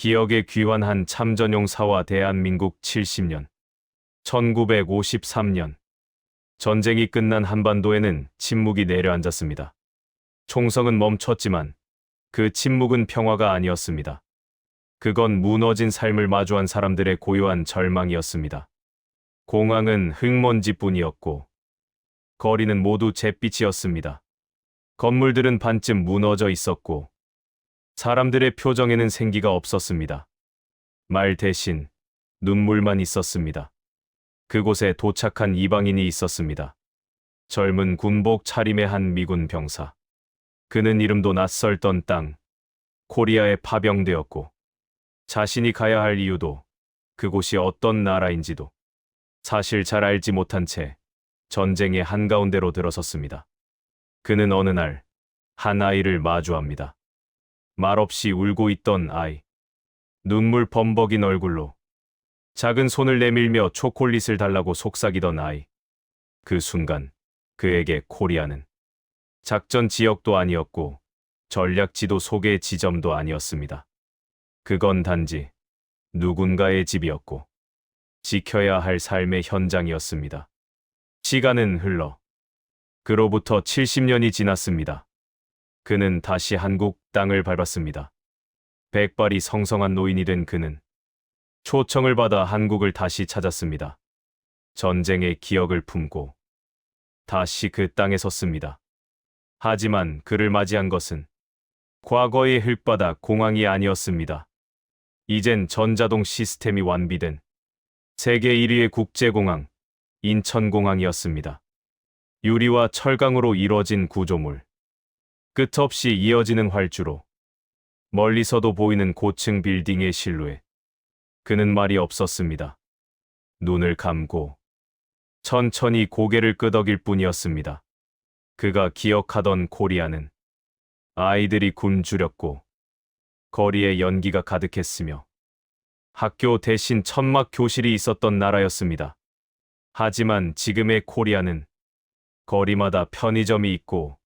기억에 귀환 한 참전용사와 대한민국 70년. 1953년. 전쟁이 끝난 한반도에는 침묵이 내려앉았습니다. 총성은 멈췄지만 그 침묵은 평화가 아니었습니다. 그건 무너진 삶을 마주한 사람들의 고요한 절망이었습니다. 공항은 흙먼지뿐이었고 거리는 모두 잿빛이었습니다. 건물들은 반쯤 무너져 있었고 사람들의 표정에는 생기가 없었습니다. 말 대신 눈물만 있었습니다. 그곳에 도착한 이방인이 있었습니다. 젊은 군복 차림의 한 미군 병사. 그는 이름도 낯설던 땅, 코리아에 파병되었고 자신이 가야 할 이유도 그곳이 어떤 나라인지도 사실 잘 알지 못한 채 전쟁의 한가운데로 들어섰습니다. 그는 어느 날 한 아이를 마주합니다. 말없이 울고 있던 아이. 눈물 범벅인 얼굴로 작은 손을 내밀며 초콜릿을 달라고 속삭이던 아이. 그 순간 그에게 코리아는 작전 지역도 아니었고 전략 지도 속의 지점도 아니었습니다. 그건 단지 누군가의 집이었고 지켜야 할 삶의 현장이었습니다. 시간은 흘러 그로부터 70년이 지났습니다. 그는 다시 한국 땅을 밟았습니다. 백발이 성성한 노인이 된 그는 초청을 받아 한국을 다시 찾았습니다. 전쟁의 기억을 품고 다시 그 땅에 섰습니다. 하지만 그를 맞이한 것은 과거의 흙바닥 공항이 아니었습니다. 이젠 전자동 시스템이 완비된 세계 1위의 국제공항, 인천공항이었습니다. 유리와 철강으로 이루어진 구조물. 끝없이 이어지는 활주로. 멀리서도 보이는 고층 빌딩의 실루엣. 그는 말이 없었습니다. 눈을 감고 천천히 고개를 끄덕일 뿐이었습니다. 그가 기억하던 코리아는 아이들이 굶주렸고 거리에 연기가 가득했으며 학교 대신 천막 교실이 있었던 나라였습니다. 하지만 지금의 코리아는 거리마다 편의점이 있고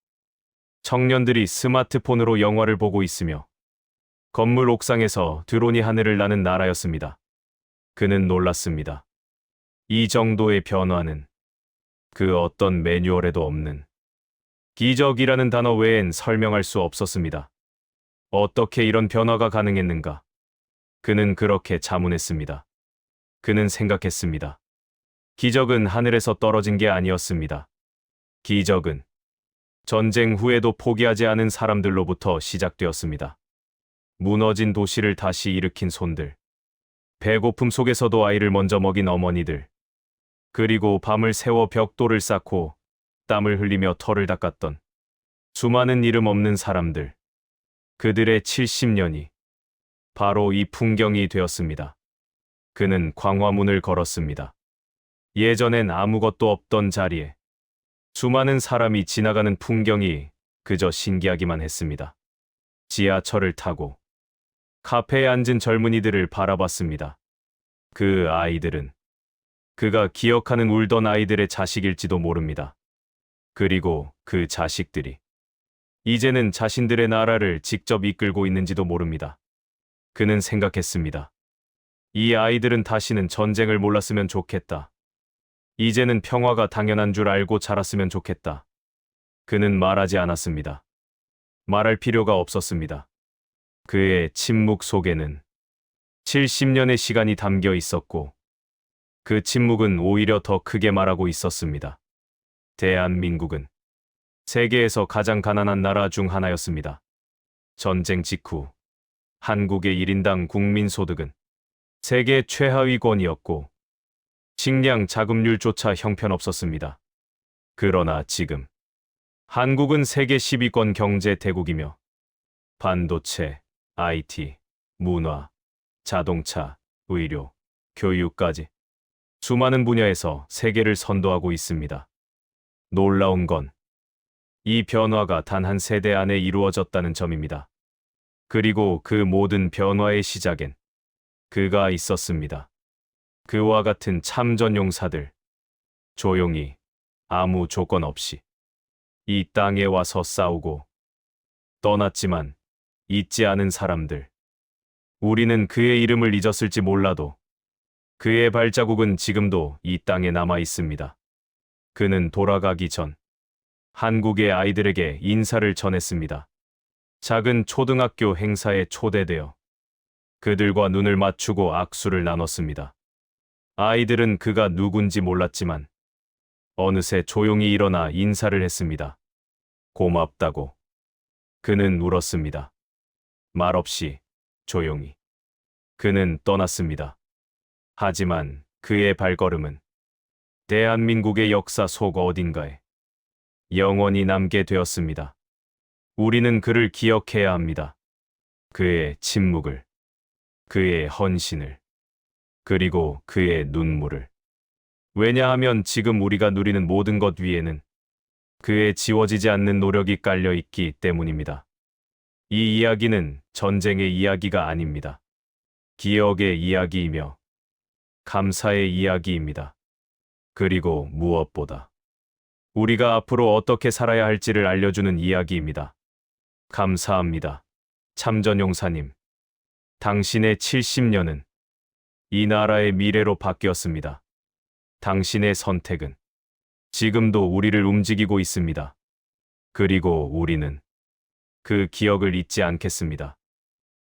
청년들이 스마트폰으로 영화를 보고 있으며 건물 옥상에서 드론이 하늘을 나는 나라였습니다. 그는 놀랐습니다. 이 정도의 변화는 그 어떤 매뉴얼에도 없는 기적이라는 단어 외엔 설명할 수 없었습니다. 어떻게 이런 변화가 가능했는가? 그는 그렇게 자문했습니다. 그는 생각했습니다. 기적은 하늘에서 떨어진 게 아니었습니다. 기적은 전쟁 후에도 포기하지 않은 사람들로부터 시작되었습니다. 무너진 도시를 다시 일으킨 손들. 배고픔 속에서도 아이를 먼저 먹인 어머니들. 그리고 밤을 새워 벽돌을 쌓고 땀을 흘리며 털을 닦았던 수많은 이름 없는 사람들. 그들의 70년이 바로 이 풍경이 되었습니다. 그는 광화문을 걸었습니다. 예전엔 아무것도 없던 자리에 수많은 사람이 지나가는 풍경이 그저 신기하기만 했습니다. 지하철을 타고 카페에 앉은 젊은이들을 바라봤습니다. 그 아이들은 그가 기억하는 울던 아이들의 자식일지도 모릅니다. 그리고 그 자식들이 이제는 자신들의 나라를 직접 이끌고 있는지도 모릅니다. 그는 생각했습니다. 이 아이들은 다시는 전쟁을 몰랐으면 좋겠다. 이제는 평화가 당연한 줄 알고 자랐으면 좋겠다. 그는 말하지 않았습니다. 말할 필요가 없었습니다. 그의 침묵 속에는 70년의 시간이 담겨 있었고 그 침묵은 오히려 더 크게 말하고 있었습니다. 대한민국은 세계에서 가장 가난한 나라 중 하나였습니다. 전쟁 직후 한국의 1인당 국민소득은 세계 최하위권이었고 식량 자급률조차 형편없었습니다. 그러나 지금 한국은 세계 10위권 경제 대국이며 반도체, IT, 문화, 자동차, 의료, 교육까지 수많은 분야에서 세계를 선도하고 있습니다. 놀라운 건 이 변화가 단 한 세대 안에 이루어졌다는 점입니다. 그리고 그 모든 변화의 시작엔 그가 있었습니다. 그와 같은 참전용사들, 조용히 아무 조건 없이 이 땅에 와서 싸우고 떠났지만 잊지 않은 사람들, 우리는 그의 이름을 잊었을지 몰라도 그의 발자국은 지금도 이 땅에 남아 있습니다. 그는 돌아가기 전 한국의 아이들에게 인사를 전했습니다. 작은 초등학교 행사에 초대되어 그들과 눈을 맞추고 악수를 나눴습니다. 아이들은 그가 누군지 몰랐지만 어느새 조용히 일어나 인사를 했습니다. 고맙다고. 그는 울었습니다. 말없이 조용히. 그는 떠났습니다. 하지만 그의 발걸음은 대한민국의 역사 속 어딘가에 영원히 남게 되었습니다. 우리는 그를 기억해야 합니다. 그의 침묵을, 그의 헌신을, 그리고 그의 눈물을. 왜냐하면 지금 우리가 누리는 모든 것 위에는 그의 지워지지 않는 노력이 깔려 있기 때문입니다. 이 이야기는 전쟁의 이야기가 아닙니다. 기억의 이야기이며 감사의 이야기입니다. 그리고 무엇보다 우리가 앞으로 어떻게 살아야 할지를 알려주는 이야기입니다. 감사합니다. 참전용사님. 당신의 70년은 이 나라의 미래로 바뀌었습니다. 당신의 선택은 지금도 우리를 움직이고 있습니다. 그리고 우리는 그 기억을 잊지 않겠습니다.